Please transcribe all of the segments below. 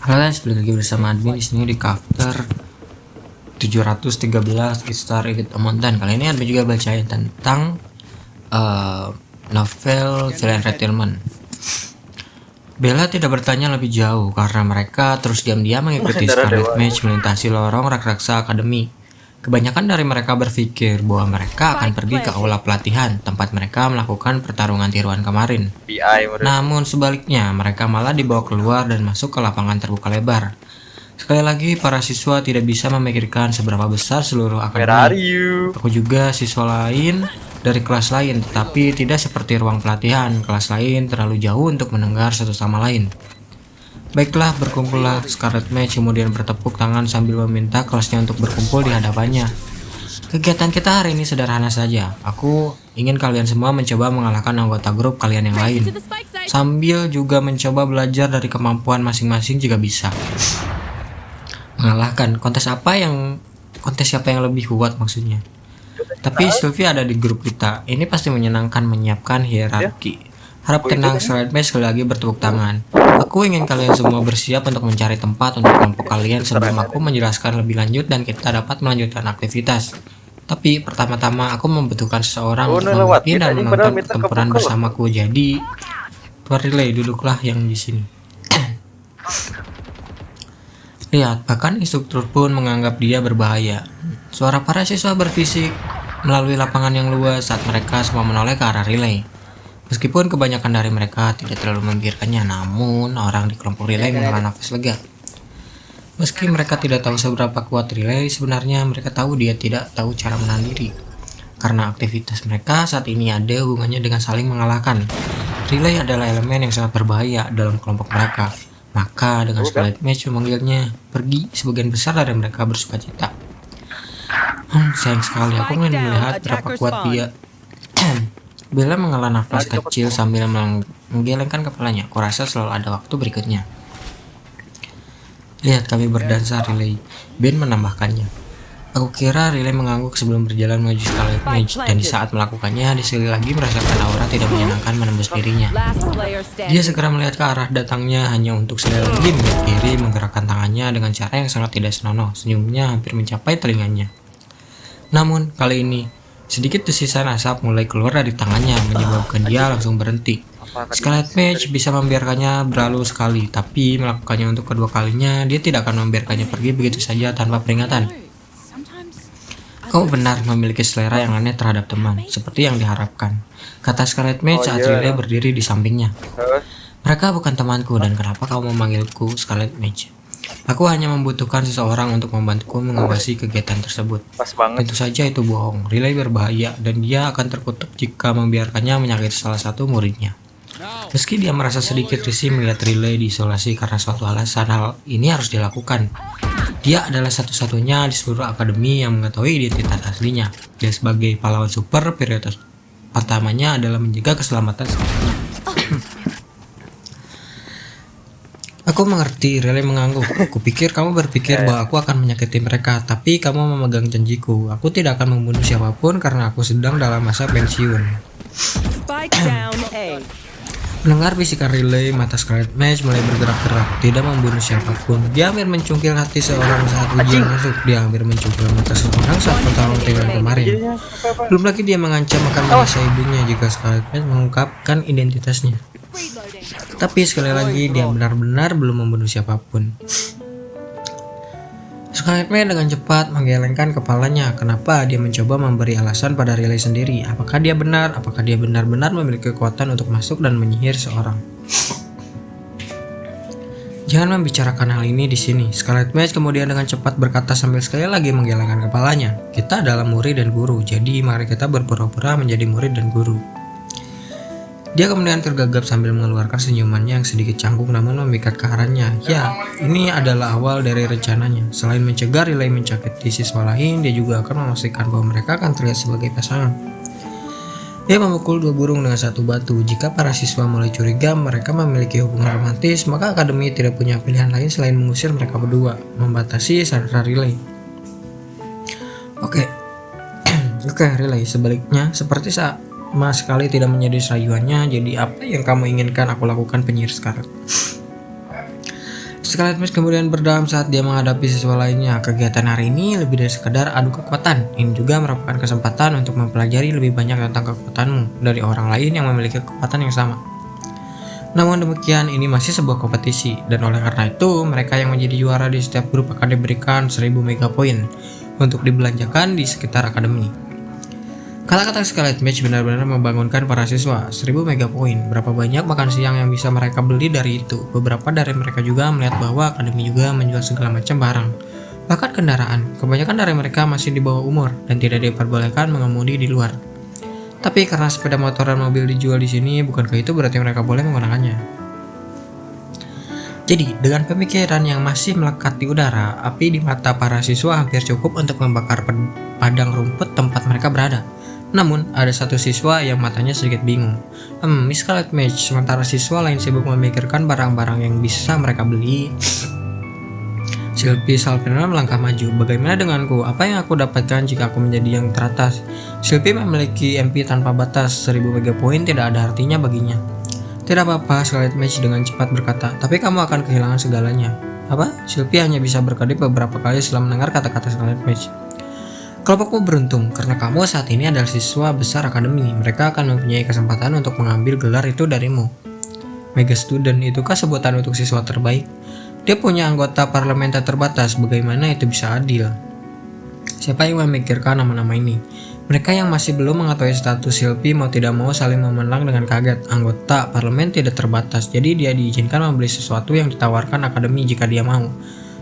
Halo guys, balik lagi bersama admin di sini di chapter 713 Star Edit Mountain. Kali ini admin juga bacain tentang novel Villain Retirement. Bella tidak bertanya lebih jauh karena mereka terus diam-diam mengikuti Scarlet Mage melintasi lorong raksasa akademi. Kebanyakan dari mereka berpikir bahwa mereka akan pergi ke aula pelatihan tempat mereka melakukan pertarungan tiruan kemarin. Namun sebaliknya, mereka malah dibawa keluar dan masuk ke lapangan terbuka lebar. Sekali lagi, para siswa tidak bisa memikirkan seberapa besar seluruh akademi. Aku juga siswa lain dari kelas lain, tetapi tidak seperti ruang pelatihan. Kelas lain terlalu jauh untuk mendengar satu sama lain. Baiklah, berkumpullah. Scarlet Mage kemudian bertepuk tangan sambil meminta kelasnya untuk berkumpul di hadapannya. Kegiatan kita hari ini sederhana saja. Aku ingin kalian semua mencoba mengalahkan anggota grup kalian yang lain, sambil juga mencoba belajar dari kemampuan masing-masing jika bisa. Mengalahkan kontes siapa yang lebih kuat maksudnya. Tapi Sylvie ada di grup kita. Ini pasti menyenangkan menyiapkan hierarki. Harap tenang. Scarlet Mage sekali lagi bertepuk tangan. Aku ingin kalian semua bersiap untuk mencari tempat untuk kelompok kalian sebelum aku menjelaskan lebih lanjut dan kita dapat melanjutkan aktivitas. Tapi pertama-tama aku membutuhkan seseorang untuk memimpin dan menonton pertempuran bersamaku. Jadi, tuan relay, duduklah yang di sini. Lihat, bahkan instruktur pun menganggap dia berbahaya. Suara para siswa berbisik melalui lapangan yang luas saat mereka semua menoleh ke arah relay. Meskipun kebanyakan dari mereka tidak terlalu membiarkannya, namun orang di kelompok relay menghela nafas lega. Meski mereka tidak tahu seberapa kuat relay, sebenarnya mereka tahu dia tidak tahu cara menahan diri. Karena aktivitas mereka saat ini ada hubungannya dengan saling mengalahkan. Relay adalah elemen yang sangat berbahaya dalam kelompok mereka. Maka dengan Scarlet Mage memanggilnya pergi, sebagian besar dari mereka bersukacita. Sayang sekali, aku ingin melihat berapa kuat dia. Bella menghela nafas kecil sambil menggelengkan kepalanya. Kurasa selalu ada waktu berikutnya. Lihat kami berdansa, relay. Ben menambahkannya. Aku kira relay mengangguk sebelum berjalan menuju Scarlet Mage, dan di saat melakukannya, dia sekali lagi merasakan aura tidak menyenangkan menembus dirinya. Dia segera melihat ke arah datangnya hanya untuk sekali lagi melihat diri menggerakkan tangannya dengan cara yang sangat tidak senonoh. Senyumnya hampir mencapai telinganya. Namun kali ini sedikit desisan asap mulai keluar dari tangannya, menyebabkan dia langsung berhenti. Scarlet Mage bisa membiarkannya berlalu sekali, tapi melakukannya untuk kedua kalinya, dia tidak akan membiarkannya pergi begitu saja tanpa peringatan. Kau benar memiliki selera yang aneh terhadap teman, seperti yang diharapkan, kata Scarlet Mage saat Riley berdiri di sampingnya. Mereka bukan temanku, dan kenapa kau memanggilku Scarlet Mage? Aku hanya membutuhkan seseorang untuk membantuku mengawasi kegiatan tersebut. Tentu saja itu bohong. Relay berbahaya dan dia akan terkutuk jika membiarkannya menyakiti salah satu muridnya. Meski dia merasa sedikit risih melihat Relay diisolasi karena suatu alasan, hal ini harus dilakukan. Dia adalah satu-satunya di seluruh akademi yang mengetahui identitas aslinya. Dia sebagai pahlawan super, prioritas pertamanya adalah menjaga keselamatan semuanya. Aku mengerti, Relay mengangguk. Kupikir kamu berpikir bahwa aku akan menyakiti mereka, tapi kamu memegang janjiku. Aku tidak akan membunuh siapapun karena aku sedang dalam masa pensiun. Mendengar bisikan Relay, mata Scarlet Mage mulai bergerak-gerak. Tidak membunuh siapapun. Dia hampir mencungkil hati seorang saat ujian masuk. Dia hampir mencungkil mata seorang saat pertarungan dengan kemarin. Belum lagi dia mengancam akan menyiksa ibunya jika Scarlet Mage mengungkapkan identitasnya. Tapi sekali lagi dia benar-benar belum membunuh siapapun. Scarlet Mage dengan cepat menggelengkan kepalanya. Kenapa dia mencoba memberi alasan pada Relay sendiri? Apakah dia benar-benar memiliki kekuatan untuk masuk dan menyihir seorang? Jangan membicarakan hal ini di sini. Scarlet Mage kemudian dengan cepat berkata sambil sekali lagi menggelengkan kepalanya. Kita adalah murid dan guru, jadi mari kita berpura-pura menjadi murid dan guru. Dia kemudian tergagap sambil mengeluarkan senyumannya yang sedikit canggung namun memikat ke arahnya. Ya, ini adalah awal dari rencananya. Selain mencegah Relay mencakiti siswa lain, dia juga akan memastikan bahwa mereka akan terlihat sebagai pasangan. Dia memukul dua burung dengan satu batu. Jika para siswa mulai curiga mereka memiliki hubungan romantis, maka akademi tidak punya pilihan lain selain mengusir mereka berdua, membatasi sandera Relay. Oke, Relay, sebaliknya, seperti sama sekali tidak menjadi rayuannya. Jadi apa yang kamu inginkan aku lakukan, penyihir Scarlet? Scarlet Witch kemudian berdam saat dia menghadapi siswa lainnya. Kegiatan hari ini lebih dari sekedar adu kekuatan. Ini juga merupakan kesempatan untuk mempelajari lebih banyak tentang kekuatanmu dari orang lain yang memiliki kekuatan yang sama. Namun demikian, ini masih sebuah kompetisi, dan oleh karena itu, mereka yang menjadi juara di setiap grup akan diberikan 1000 mega poin untuk dibelanjakan di sekitar akademi. Kata-kata Scarlet Witch benar-benar membangunkan para siswa. 1000 mega poin. Berapa banyak makan siang yang bisa mereka beli dari itu? Beberapa dari mereka juga melihat bahwa akademi juga menjual segala macam barang, bahkan kendaraan. Kebanyakan dari mereka masih di bawah umur dan tidak diperbolehkan mengemudi di luar. Tapi karena sepeda motor dan mobil dijual di sini, bukankah itu berarti mereka boleh menggunakannya? Jadi, dengan pemikiran yang masih melekat di udara, api di mata para siswa hampir cukup untuk membakar padang rumput tempat mereka berada. Namun, ada satu siswa yang matanya sedikit bingung. Miss Scarlet Witch, sementara siswa lain sibuk memikirkan barang-barang yang bisa mereka beli, Sylvie Salpena melangkah maju. Bagaimana denganku? Apa yang aku dapatkan jika aku menjadi yang teratas? Sylvie memiliki MP tanpa batas. 1000 mega poin tidak ada artinya baginya. Tidak apa-apa, Scarlet Witch dengan cepat berkata, tapi kamu akan kehilangan segalanya. Apa? Sylvie hanya bisa berkedip beberapa kali setelah mendengar kata-kata Scarlet Witch. Kelompokmu beruntung, karena kamu saat ini adalah siswa besar akademi. Mereka akan mempunyai kesempatan untuk mengambil gelar itu darimu. Mega Student, itukah sebutan untuk siswa terbaik? Dia punya anggota parlemen tak terbatas, bagaimana itu bisa adil? Siapa yang memikirkan nama-nama ini? Mereka yang masih belum mengetahui status Sylvie mau tidak mau saling memandang dengan kaget. Anggota parlemen tidak terbatas, jadi dia diizinkan membeli sesuatu yang ditawarkan akademi jika dia mau.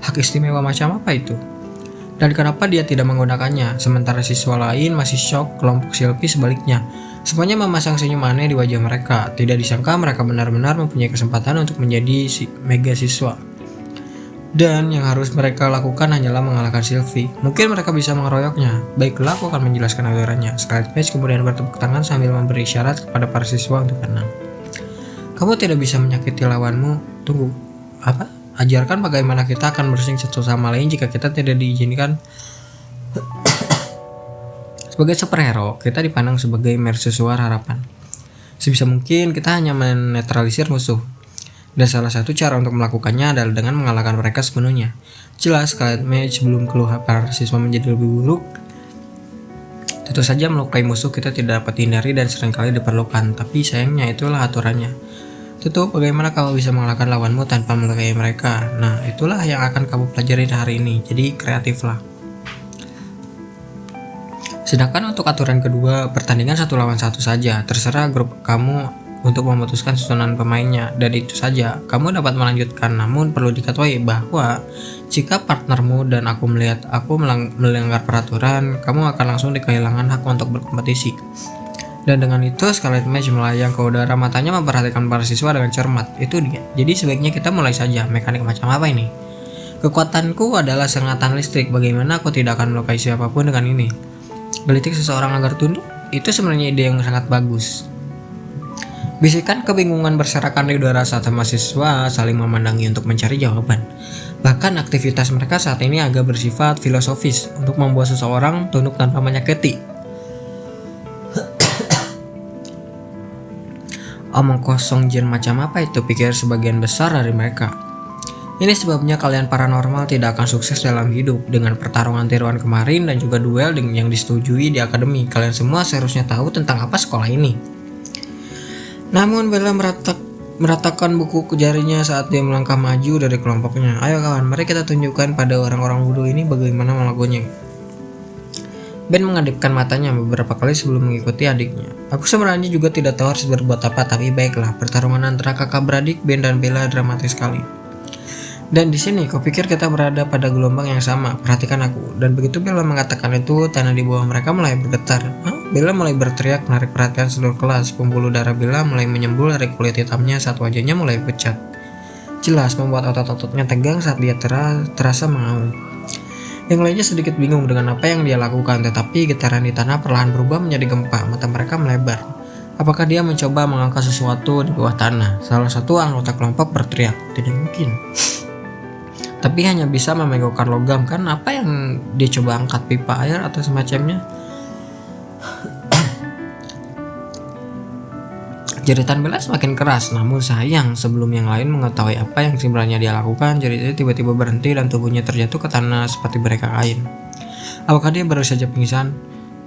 Hak istimewa macam apa itu? Dan kenapa dia tidak menggunakannya? Sementara siswa lain masih shock, kelompok Sylvie sebaliknya. Semuanya memasang senyum aneh di wajah mereka. Tidak disangka mereka benar-benar mempunyai kesempatan untuk menjadi mega siswa. Dan yang harus mereka lakukan hanyalah mengalahkan Sylvie. Mungkin mereka bisa mengeroyoknya. Baiklah, aku akan menjelaskan aturannya. Scarlet Witch kemudian bertepuk tangan sambil memberi isyarat kepada para siswa untuk tenang. Kamu tidak bisa menyakiti lawanmu. Tunggu, apa? Ajarkan bagaimana kita akan bersaing satu sama lain jika kita tidak diizinkan. Sebagai superhero, kita dipandang sebagai mercusuar harapan. Sebisa mungkin kita hanya menetralisir musuh. Dan salah satu cara untuk melakukannya adalah dengan mengalahkan mereka sepenuhnya. Jelas, Scarlet Witch belum keluar para siswa menjadi lebih buruk. Tentu saja melukai musuh kita tidak dapat dihindari dan seringkali diperlukan, tapi sayangnya itulah aturannya. Tentu, bagaimana kamu bisa mengalahkan lawanmu tanpa melukai mereka? Nah, itulah yang akan kamu pelajari hari ini, jadi kreatiflah. Sedangkan untuk aturan kedua, pertandingan 1 lawan 1 saja. Terserah grup kamu untuk memutuskan susunan pemainnya, dan itu saja. Kamu dapat melanjutkan, namun perlu diketahui bahwa jika partnermu dan aku melihat aku melanggar peraturan, kamu akan langsung kehilangan hak untuk berkompetisi. Dan dengan itu Scarlet Witch melayang ke udara, matanya memperhatikan para siswa dengan cermat. Itu dia. Jadi sebaiknya kita mulai saja. Mekanik macam apa ini? Kekuatanku adalah sengatan listrik. Bagaimana aku tidak akan melukai siapapun dengan ini? Gelitik seseorang agar tunduk? Itu sebenarnya ide yang sangat bagus. Bisikan kebingungan berserakan di udara saat mahasiswa saling memandangi untuk mencari jawaban. Bahkan aktivitas mereka saat ini agak bersifat filosofis untuk membuat seseorang tunduk tanpa menyakiti. Omong kosong jin macam apa itu, pikir sebagian besar dari mereka. Ini sebabnya kalian paranormal tidak akan sukses dalam hidup. Dengan pertarungan tiruan kemarin dan juga duel yang disetujui di akademi, kalian semua seharusnya tahu tentang apa sekolah ini. Namun Bella meratakan buku jarinya saat dia melangkah maju dari kelompoknya. Ayo kawan, mari kita tunjukkan pada orang-orang bodoh ini bagaimana melakukannya. Ben mengadipkan matanya beberapa kali sebelum mengikuti adiknya. Aku sebenarnya juga tidak tahu harus berbuat apa, tapi baiklah. Pertarungan antara kakak beradik Ben dan Bella dramatis sekali. Dan di sini, kau pikir kita berada pada gelombang yang sama? Perhatikan aku. Dan begitu Bella mengatakan itu, tanah di bawah mereka mulai bergetar. Bella mulai berteriak, menarik perhatian seluruh kelas. Pembuluh darah Bella mulai menyembul dari kulit hitamnya saat wajahnya mulai pucat. Jelas membuat otot-ototnya tegang saat dia terasa mengaum. Yang lainnya sedikit bingung dengan apa yang dia lakukan, tetapi getaran di tanah perlahan berubah menjadi gempa. Mata mereka melebar. Apakah dia mencoba mengangkat sesuatu di bawah tanah? Salah satu anggota kelompok berteriak, tidak mungkin. Tapi hanya bisa memegangkan logam, kan? Apa yang dia coba angkat, pipa air atau semacamnya? Jeritan Bella semakin keras, namun sayang sebelum yang lain mengetahui apa yang sebenarnya dia lakukan, jeritannya tiba-tiba berhenti dan tubuhnya terjatuh ke tanah seperti berekak kain. Apakah dia baru saja pingsan?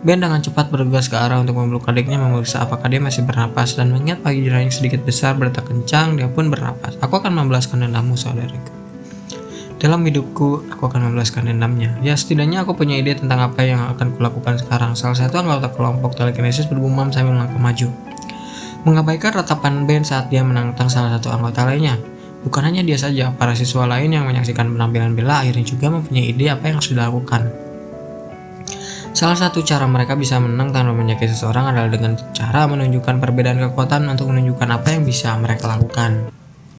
Ben dengan cepat bergegas ke arah untuk memeluk adiknya, memeriksa apakah dia masih bernapas, dan mengingat pagi yang sedikit besar berdetak kencang, dia pun bernapas. Aku akan membalaskan dendammu, saudaraku. Dalam hidupku, aku akan membalaskan dendamnya. Ya, setidaknya aku punya ide tentang apa yang akan kulakukan sekarang. Salah satu anggota kelompok telekinesis bergumam sambil melangkah maju, mengabaikan ratapan Ben saat dia menantang salah satu anggota lainnya. Bukan hanya dia saja, para siswa lain yang menyaksikan penampilan Bella akhirnya juga mempunyai ide apa yang harus dilakukan. Salah satu cara mereka bisa menang tanpa menyakiti seseorang adalah dengan cara menunjukkan perbedaan kekuatan untuk menunjukkan apa yang bisa mereka lakukan.